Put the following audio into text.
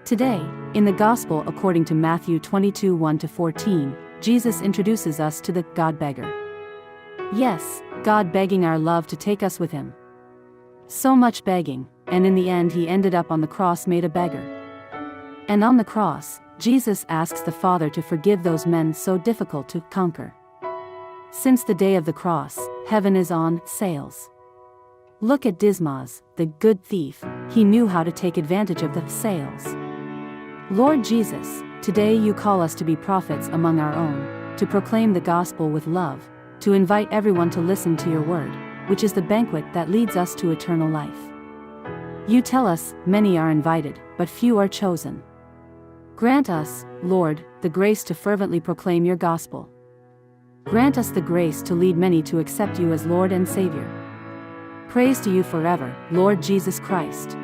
Today, in the Gospel according to Matthew 22 1-14, Jesus introduces us to the God beggar. Yes, God begging our love to take us with him. So much begging, and in the end he ended up on the cross made a beggar. And on the cross, Jesus asks the Father to forgive those men so difficult to conquer. Since the day of the cross, heaven is on sales. Look at Dismas, the good thief. He knew how to take advantage of the sales. Lord Jesus, today you call us to be prophets among our own, to proclaim the gospel with love, to invite everyone to listen to your word, which is the banquet that leads us to eternal life. You tell us, many are invited, but few are chosen. Grant us, Lord, the grace to fervently proclaim your gospel. Grant us the grace to lead many to accept you as Lord and Savior. Praise to you forever, Lord Jesus Christ.